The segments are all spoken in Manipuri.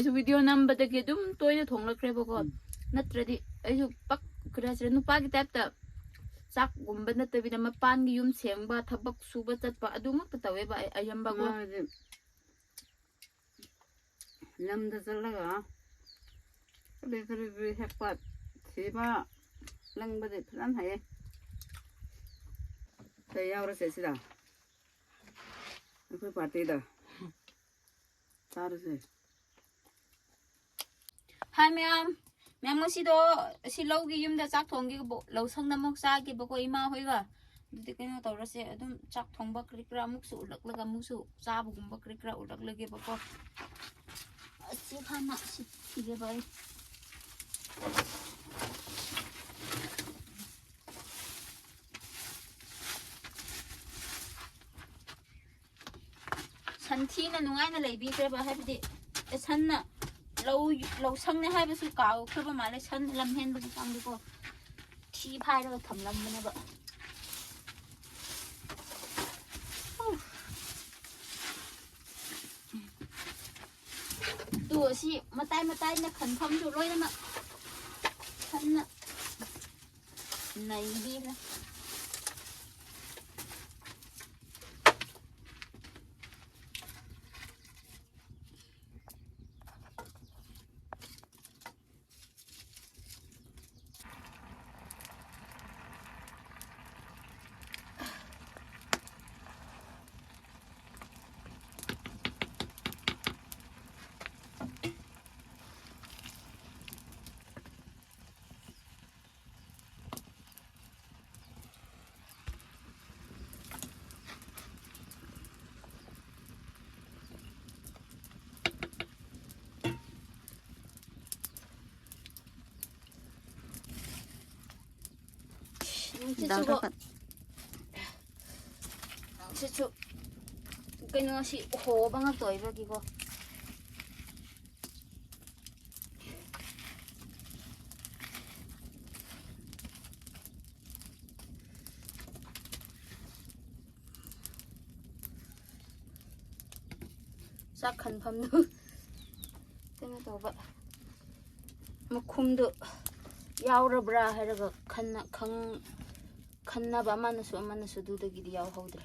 ꯑꯩꯁꯨ ꯚꯤꯗꯤꯑꯣ ꯅꯝꯕꯗꯒꯤ ꯑꯗꯨꯝ ꯇꯣꯏꯅ ꯊꯣꯡꯂꯛꯈ꯭ꯔꯦꯕꯀꯣ ꯅꯠꯇ꯭ꯔꯗꯤ ꯑꯩꯁꯨ ꯄꯛ ꯀꯔꯤ ꯍꯥꯏꯁꯤꯔ ꯅꯨꯄꯥꯒꯤ ꯇꯥꯏꯞꯇ ꯆꯥꯛꯒꯨꯝꯕ ꯅꯠꯇꯕꯤꯗ ꯃꯄꯥꯟꯒꯤ ꯌꯨꯝ ꯁꯦꯡꯕ ꯊꯕꯛ ꯁꯨꯕ ꯆꯠꯄ ꯑꯗꯨ ꯉꯛꯇ ꯇꯧꯋꯦꯕ ꯑꯌꯥꯝꯕꯀꯣ ꯂꯝꯗ ꯆꯠꯂꯒ ꯀꯔꯤ ꯍꯦꯛꯄ ꯊꯤꯕ ꯂꯪꯕꯗꯤ ꯐꯖꯅ ꯍꯩꯌꯦ ꯀꯩ ꯌꯥꯎꯔꯁꯦ ꯁꯤꯗ ꯑꯩꯈꯣꯏ ꯄꯥꯔꯇꯤꯗ ꯆꯥꯔꯁꯦ ꯍꯥꯏ ꯃꯌꯥꯝ ꯉꯁꯤꯗꯣ ꯁꯤ ꯂꯧꯒꯤ ꯌꯨꯝꯗ ꯆꯥꯛ ꯊꯣꯡꯒꯦꯕ ꯂꯧꯁꯪꯗ ꯑꯃꯨꯛ ꯆꯥꯒꯦꯕꯀꯣ ꯏꯃꯥ ꯍꯣꯏꯒ ꯑꯗꯨꯗꯤ ꯀꯩꯅꯣ ꯇꯧꯔꯁꯦ ꯑꯗꯨꯝ ꯆꯥꯛ ꯊꯣꯡꯕ ꯀꯔꯤ ꯀꯔꯥ ꯑꯃꯨꯛꯁꯨ ꯎꯠꯂꯛꯂꯒ ꯑꯃꯨꯛꯁꯨ ꯆꯥꯕꯒꯨꯝꯕ ꯀꯔꯤ ꯀꯔꯥ ꯎꯠꯂꯛꯂꯒꯦꯕꯀꯣ ꯑꯁꯤ ꯍꯥꯟꯅ ꯁꯤ ꯊꯤꯒꯦꯕ ꯑꯩ ꯁꯟꯊꯤꯅ ꯅꯨꯡꯉꯥꯏꯅ ꯂꯩꯕꯤꯈ꯭ꯔꯦꯕ ꯍꯥꯏꯕꯗꯤ ꯁꯟꯅ ꯂꯧꯁꯪꯅꯦ ꯍꯥꯏꯕꯁꯨ ꯀꯥꯎꯈ꯭ꯔꯕ ꯃꯥꯜꯂꯦ ꯁꯟ ꯂꯝꯍꯦꯟꯕꯒꯤ ꯆꯥꯡꯗꯀꯣ ꯊꯤ ꯐꯥꯏꯔꯒ ꯊꯝꯂꯝꯕꯅꯦꯕ ꯑꯗꯨ ꯑꯁꯤ ꯃꯇꯥꯏ ꯃꯇꯥꯏꯅ ꯈꯟꯐꯝꯁꯨ ꯂꯣꯏꯅꯃꯛ ꯁꯟꯅ ꯅꯩꯕꯤꯈ꯭ꯔꯦ ꯅꯨꯡꯁꯤꯠꯁꯨ ꯀꯩꯅꯣꯁꯤ ꯍꯣꯕ ꯉꯥꯛꯇ ꯑꯣꯏꯕꯒꯤꯀꯣ ꯆꯥꯛ ꯈꯟꯐꯝꯗꯨ ꯀꯩꯅꯣ ꯇꯧꯕ ꯃꯈꯨꯝꯗꯨ ꯌꯥꯎꯔꯕ꯭ꯔꯥ ꯍꯥꯏꯔꯒ ꯈꯟꯅꯕ ꯑꯃꯅꯁꯨ ꯑꯗꯨꯗꯒꯤꯗꯤ ꯌꯥꯎꯍꯧꯗ꯭ꯔꯦ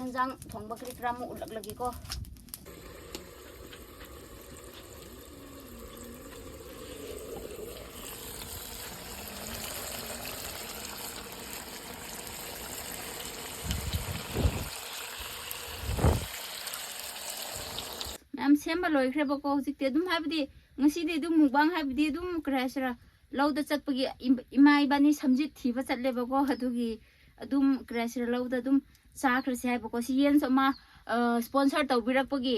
ꯏꯟꯖꯥꯡ ꯊꯣꯡꯕ ꯀꯔꯤ ꯀꯔꯥ ꯑꯃꯨꯛ ꯎꯠꯂꯛꯂꯒꯦꯀꯣ ꯌꯥꯝ ꯁꯦꯝꯕ ꯂꯣꯏꯈ꯭ꯔꯦꯕꯀꯣ ꯍꯧꯖꯤꯛꯇꯤ ꯑꯗꯨꯝ ꯍꯥꯏꯕꯗꯤ ꯉꯁꯤꯗꯤ ꯑꯗꯨꯝ ꯃꯨꯛꯕꯥꯡ ꯍꯥꯏꯕꯗꯤ ꯑꯗꯨꯝ ꯀꯔꯤ ꯍꯥꯏꯁꯤꯔꯥ ꯂꯧꯗ ꯆꯠꯄꯒꯤ ꯏꯃꯥ ꯏꯕꯥꯅꯤ ꯁꯝꯖꯤꯠ ꯊꯤꯕ ꯆꯠꯂꯦꯕꯀꯣ ꯑꯗꯨꯒꯤ ꯑꯗꯨꯝ ꯀꯔꯤ ꯍꯥꯏꯁꯤꯔꯥ ꯂꯧꯗ ꯑꯗꯨꯝ ꯆꯥꯈ꯭ꯔꯁꯦ ꯍꯥꯏꯕꯀꯣ ꯁꯤ ꯌꯦꯟꯁꯨ ꯑꯃ ꯁ꯭ꯄꯣꯟꯁꯔ ꯇꯧꯕꯤꯔꯛꯄꯒꯤ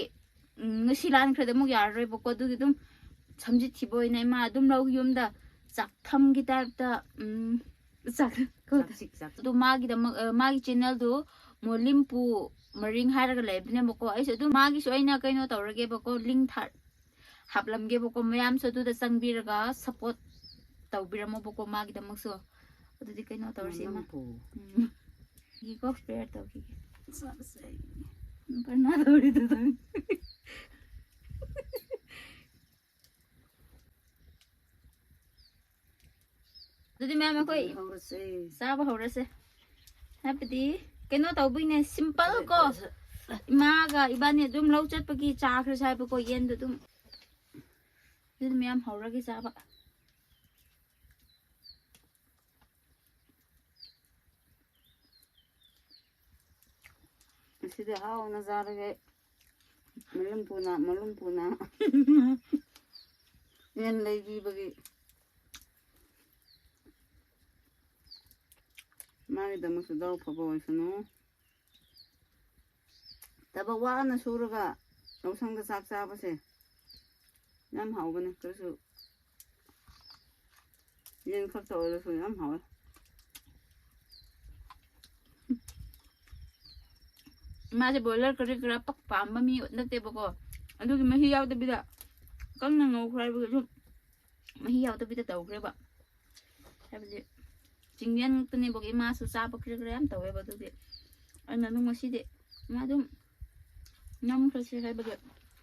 ꯉꯁꯤ ꯂꯥꯟꯈ꯭ꯔꯗꯤ ꯑꯃꯨꯛ ꯌꯥꯔꯔꯣꯏꯕꯀꯣ ꯑꯗꯨꯒꯤ ꯑꯗꯨꯝ ꯁꯝꯖꯤꯠ ꯊꯤꯕ ꯑꯣꯏꯅ ꯏꯃꯥ ꯑꯗꯨꯝ ꯂꯧ ꯌꯨꯝꯗ ꯆꯥꯛꯊꯝꯒꯤ ꯇꯥꯏꯞꯇ ꯑꯗꯨ ꯃꯥꯒꯤꯗꯃꯛ ꯃꯥꯒꯤ ꯆꯦꯅꯦꯜꯗꯨ ꯃꯣꯂꯤꯝꯄꯨ ꯃꯔꯤꯡ ꯍꯥꯏꯔꯒ ꯂꯩꯕꯅꯦꯕꯀꯣ ꯑꯩꯁꯨ ꯑꯗꯨꯝ ꯃꯥꯒꯤꯁꯨ ꯑꯩꯅ ꯀꯩꯅꯣ ꯇꯧꯔꯒꯦꯕꯀꯣ ꯂꯤꯡ ꯍꯥꯞꯂꯝꯒꯦꯕꯀꯣ ꯃꯌꯥꯝꯁꯨ ꯑꯗꯨꯗ ꯆꯪꯕꯤꯔꯒ ꯁꯞꯄꯣꯔꯠ ꯇꯧꯕꯤꯔꯝꯃꯣꯕꯀꯣ ꯃꯥꯒꯤꯗꯃꯛꯁꯨ ꯑꯗꯨꯗꯤ ꯀꯩꯅꯣ ꯇꯧꯔꯁꯤ ꯏꯃꯥ ꯒꯤꯀꯣ ꯄ꯭ꯔꯦꯌꯔ ꯇꯧꯈꯤꯒꯦ ꯄꯔꯅꯥ ꯇꯧꯔꯤꯗꯨ ꯑꯗꯨꯗꯤ ꯃꯌꯥꯝ ꯑꯩꯈꯣꯏ ꯆꯥꯕ ꯍꯧꯔꯁꯦ ꯍꯥꯏꯕꯗꯤ ꯀꯩꯅꯣ ꯇꯧꯕꯒꯤꯅꯦ ꯁꯤꯝꯄꯜ ꯀꯣ ꯏꯃꯥꯒ ꯏꯕꯥꯅꯤ ꯑꯗꯨꯝ ꯂꯧ ꯆꯠꯄꯒꯤ ꯆꯥꯈ꯭ꯔꯁꯦ ꯍꯥꯏꯕꯀꯣ ꯌꯦꯟꯗꯣ ꯑꯗꯨꯝ ꯑꯗꯨꯗꯤ ꯃꯌꯥꯝ ꯍꯧꯔꯒꯦ ꯆꯥꯕ ꯁꯤꯗꯤ ꯍꯥꯎꯅ ꯆꯥꯔꯒꯦ ꯃꯂꯨꯝ ꯄꯨꯅ ꯌꯦꯟ ꯂꯩꯕꯤꯕꯒꯤ ꯃꯥꯒꯤꯗꯃꯛꯁꯨ ꯗꯥꯎ ꯐꯕ ꯑꯣꯏꯁꯅꯨ ꯊꯕꯛ ꯋꯥꯅ ꯁꯨꯔꯒ ꯂꯧꯁꯪꯗ ꯆꯥꯛ ꯆꯥꯕꯁꯦ ꯌꯥꯝ ꯍꯥꯎꯕꯅꯦ ꯀꯔꯤꯁꯨ ꯌꯦꯟ ꯈꯛꯇ ꯑꯣꯏꯔꯁꯨ ꯌꯥꯝ ꯍꯥꯎꯋꯦ ꯃꯥꯁꯦ ꯕꯣꯏꯂꯔ ꯀꯔꯤ ꯀꯔꯥ ꯄꯥꯝꯕ ꯃꯤ ꯅꯠꯇꯦꯕꯀꯣ ꯑꯗꯨꯒꯤ ꯃꯍꯤ ꯌꯥꯎꯗꯕꯤꯗ ꯀꯪꯅ ꯉꯧꯈ꯭ꯔꯦ ꯍꯥꯏꯕꯒꯤ ꯑꯗꯨꯝ ꯃꯍꯤ ꯌꯥꯎꯗꯕꯤꯗ ꯇꯧꯈ꯭ꯔꯦꯕ ꯍꯥꯏꯕꯗꯤ ꯆꯤꯡꯌꯦꯟ ꯉꯛꯇꯅꯦꯕꯒꯤ ꯏꯃꯥꯁꯨ ꯆꯥꯕ ꯀꯔꯤ ꯀꯔꯥ ꯌꯥꯝ ꯇꯧꯋꯦꯕ ꯑꯗꯨꯒꯤ ꯑꯩꯅ ꯑꯗꯨꯝ ꯉꯁꯤꯗꯤ ꯃꯥ ꯑꯗꯨꯝ ꯉꯝꯈ꯭ꯔꯁꯤ ꯍꯥꯏꯕꯒꯤ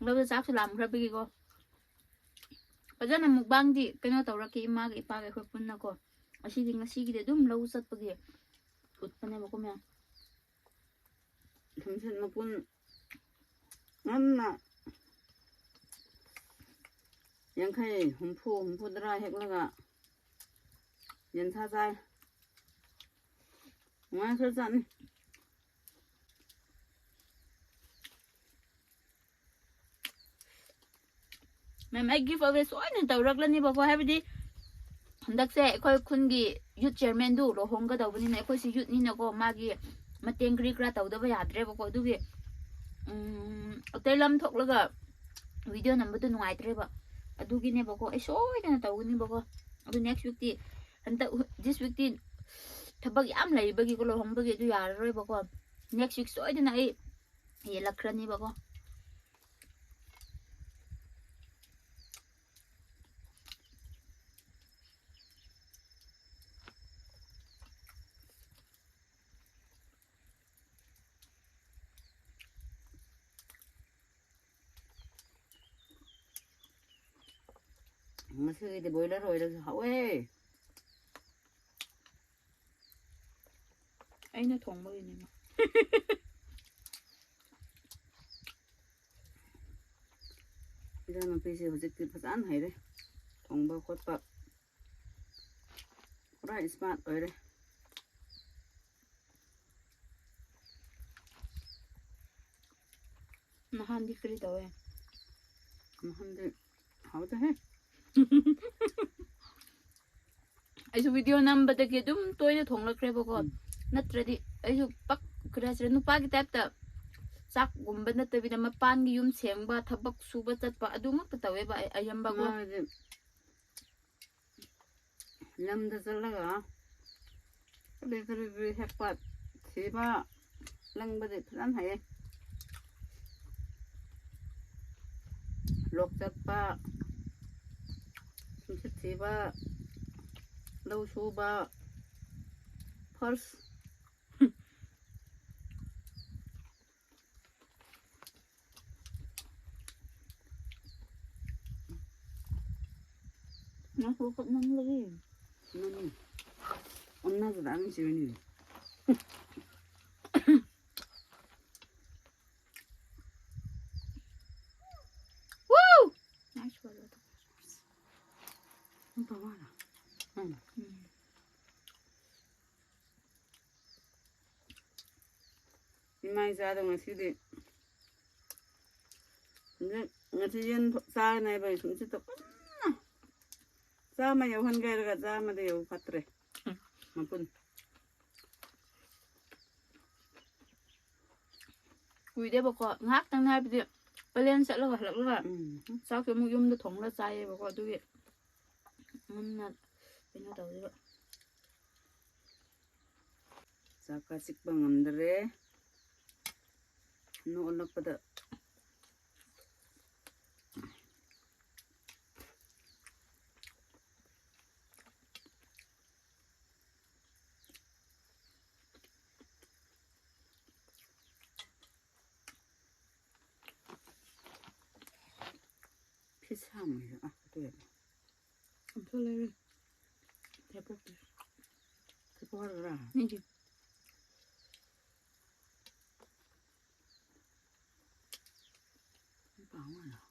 ꯂꯧꯗ ꯆꯥꯛꯁꯨ ꯂꯥꯝꯈ꯭ꯔꯕꯒꯤꯀꯣ ꯐꯖꯅ ꯃꯨꯛꯕꯥꯡꯗꯤ ꯀꯩꯅꯣ ꯇꯧꯔꯛꯀꯦ ꯏꯃꯥꯒ ꯏꯄꯥꯒ ꯑꯩꯈꯣꯏ ꯄꯨꯟꯅꯀꯣ ꯉꯁꯤꯒꯤꯗꯤ ꯑꯗꯨꯝ ꯂꯧ ꯆꯠꯄꯒꯤ ꯎꯠꯄꯅꯦꯕꯀꯣ ꯃꯌꯥꯝ ꯊꯝꯆꯦꯠ ꯃꯄꯨꯟ ꯉꯟꯅ 50, 60, 60 ꯍꯦꯛꯂꯒ ꯌꯦꯟꯁꯥ ꯆꯥꯏ ꯅꯨꯡꯉꯥꯏꯈ꯭ꯔꯖꯥꯠꯅꯤ ꯃꯦꯝ ꯑꯩ ꯒꯤꯐ ꯑꯋꯦ ꯁꯣꯏꯅ ꯇꯧꯔꯛꯂꯅꯤꯕꯀꯣ ꯍꯥꯏꯕꯗꯤ ꯍꯟꯗꯛꯁꯦ ꯑꯩꯈꯣꯏ ꯈꯨꯟꯒꯤ ꯌꯨꯠ ꯆꯤꯌꯔꯃꯦꯟꯗꯨ ꯂꯨꯍꯣꯡꯒꯗꯧꯕꯅꯤꯅ ꯑꯩꯈꯣꯏꯁꯤ ꯌꯨꯠꯅꯤꯅꯀꯣ ꯃꯥꯒꯤ ꯃꯇꯦꯡ ꯀꯔꯤ ꯀꯔꯥ ꯇꯧꯗꯕ ꯌꯥꯗ꯭ꯔꯦꯕꯀꯣ ꯑꯗꯨꯒꯤ ꯑꯇꯩ ꯂꯝ ꯊꯣꯛꯂꯒ ꯚꯤꯗꯤꯑꯣ ꯅꯝꯕꯗꯣ ꯅꯨꯡꯉꯥꯏꯇ꯭ꯔꯦꯕ ꯑꯗꯨꯒꯤꯅꯦꯕꯀꯣ ꯑꯩ ꯁꯣꯏꯗꯅ ꯇꯧꯒꯅꯤꯕꯀꯣ ꯑꯗꯨ ꯅꯦꯛꯁ ꯋꯤꯛꯇꯤ ꯍꯟꯗꯛ ꯗꯤꯁ ꯋꯤꯛꯇꯤ ꯊꯕꯛ ꯌꯥꯝ ꯂꯩꯕꯒꯤꯀꯣ ꯂꯨꯍꯣꯡꯕꯒꯤ ꯑꯗꯨ ꯌꯥꯔꯔꯣꯏꯕꯀꯣ ꯅꯦꯛꯁ ꯋꯤꯛ ꯁꯣꯏꯗꯅ ꯑꯩ ꯌꯦꯜꯂꯛꯈ꯭ꯔꯅꯤꯕꯀꯣ ꯉꯁꯤꯒꯤꯗꯤ ꯕꯣꯏꯂꯔ ꯑꯣꯏꯔꯁꯨ ꯍꯥꯎꯋꯦ ꯑꯩꯅ ꯊꯣꯡꯕꯒꯤꯅꯦ ꯏꯟꯖꯥꯡ ꯅꯥꯄꯤꯁꯦ ꯍꯧꯖꯤꯛꯇꯤ ꯐꯖꯅ ꯍꯩꯔꯦ ꯊꯣꯡꯕ ꯈꯣꯠꯄ ꯄꯨꯔꯥ ꯏꯁꯃꯥꯔꯠ ꯑꯣꯏꯔꯦ ꯅꯍꯥꯟꯗꯤ ꯀꯔꯤ ꯇꯧꯋꯦ ꯅꯍꯥꯟꯗꯤ ꯍꯥꯎꯇꯦꯍꯦ ꯑꯩꯁꯨ ꯚꯤꯗꯤꯑꯣ ꯅꯝꯕꯗꯒꯤ ꯑꯗꯨꯝ ꯇꯣꯏꯅ ꯊꯣꯡꯂꯛꯈ꯭ꯔꯦꯕꯀꯣ ꯅꯠꯇ꯭ꯔꯗꯤ ꯑꯩꯁꯨ ꯄꯛ ꯀꯔꯤ ꯍꯥꯏꯁꯤꯔ ꯅꯨꯄꯥꯒꯤ ꯇꯥꯏꯞꯇ ꯆꯥꯛꯒꯨꯝꯕ ꯅꯠꯇꯕꯤꯗ ꯃꯄꯥꯟꯒꯤ ꯌꯨꯝ ꯁꯦꯡꯕ ꯊꯕꯛ ꯁꯨꯕ ꯆꯠꯄ ꯑꯗꯨ ꯉꯛꯇ ꯇꯧꯋꯦꯕ ꯑꯌꯥꯝꯕꯀꯣ ꯃꯥꯗꯤ ꯂꯝꯗ ꯆꯠꯂꯒ ꯀꯔꯤ ꯍꯦꯛꯄ ꯊꯤꯕ ꯂꯪꯕꯗꯤ ꯐꯖꯅ ꯍꯩꯌꯦ ꯂꯣꯛ ꯆꯠꯄ ꯁꯨꯝꯆꯤꯠ ꯊꯤꯕ ꯂꯧ ꯁꯨꯕ ꯐꯥꯔꯁ ꯉꯥꯁꯨ ꯈꯨꯠ ꯅꯝꯂꯒꯤ ꯅꯪ 엄마도 나는 지원이 Woo! Nice one. 오빠 와라 응 이마이 싸도 ngasi디 근데 ngasi yen sa này bởi chúng tôi sa mà nhiều hơn cái là sa mà đều phát rồi mà pun ꯀꯨꯏꯗꯦꯕꯀꯣ ꯉꯥꯏꯍꯥꯛꯇꯪ ꯍꯥꯏꯕꯗꯤ ꯄꯂꯦꯟ ꯆꯠꯂꯒ ꯍꯜꯂꯛꯂꯒ ꯆꯥꯛꯁꯨ ꯑꯃꯨꯛ ꯌꯨꯝꯗ ꯊꯣꯡꯂꯒ ꯆꯥꯏꯌꯦꯕꯀꯣ ꯑꯗꯨꯒꯤ ꯉꯟꯅ ꯀꯩꯅꯣ ꯇꯧꯗꯦꯕ ꯆꯥꯛꯀ ꯆꯤꯛꯄ ꯉꯝꯗ꯭ꯔꯦ ꯅꯣꯛꯂꯛꯄꯗ 피사물이야 아 그래 엄청 레벨 대폭들 대포하라 이제 빵하나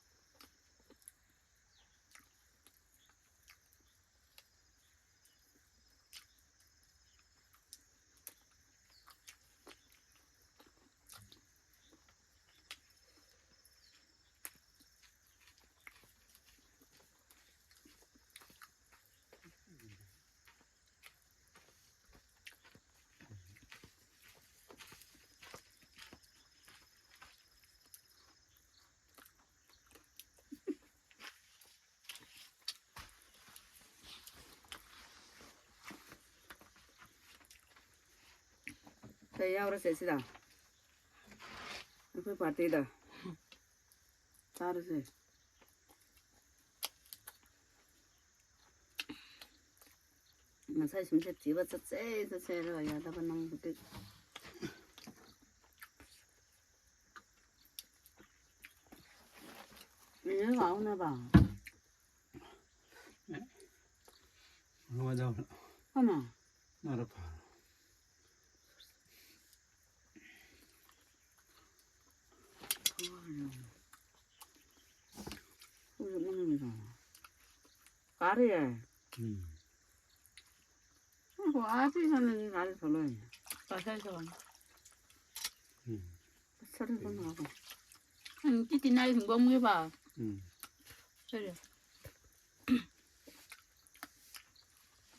Thầy nhau nó sẽ nào cái party đó sao đó rồi mà sai chúng sẽ chỉ vào rất dễ rồi ya đó bằng năng một cái 나오나 봐. 맞아. 어머. 나라 봐. 우리 먹는 거. 까리에. 그 아직은 날 별로. 가서서 서른 번 하고. titi nay thùng bông cái bà sao được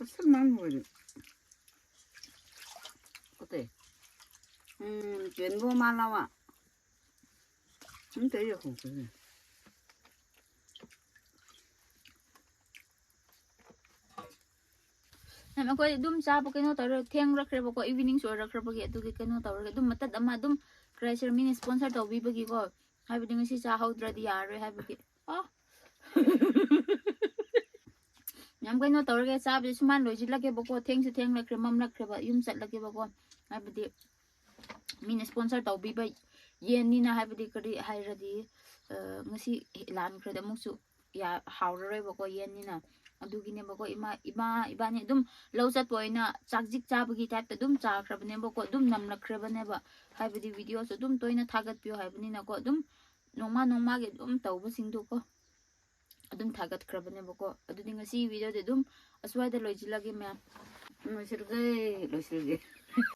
술만 먹어야 돼. 어때? 전부 말라와. 돼요, 그래. mà coi đun cha bọc cái nó tao rồi thiang ra cái bọc có evening show ra cái bọc cái tu cái nó tao rồi đun mà tất mà đun cái sự mini sponsor tao bị bọc cái có hai bên cái cha hậu ra đi à rồi hai bọc cái nhắm cái nó tao cái cha bị suman rồi chỉ là cái bọc có thiang là cái mâm là cái bọc yum sạch là cái bọc có hai bọc cái mini sponsor tao bị bọc yen ni na hai bọc cái hai ra đi ngay si lan cái đó múc su ya hậu rồi bọc có yen ni na अदुगिने बको इबाने दुम लौ चतोइना चाकजिक चाबगी टाइप त दुम चाख्रबने बको दुम नमलख्रबने बा हाइबदि वीडियो सो दुम तोइना थागत पियो हाइबनिना को दुम नोमा गे दुम तौब सिंदु को दुम थागत ख्रबने बको अदुदि ngasi वीडियो दे दुम असवाइदा लोइजिलागे म्या लोइसिरगे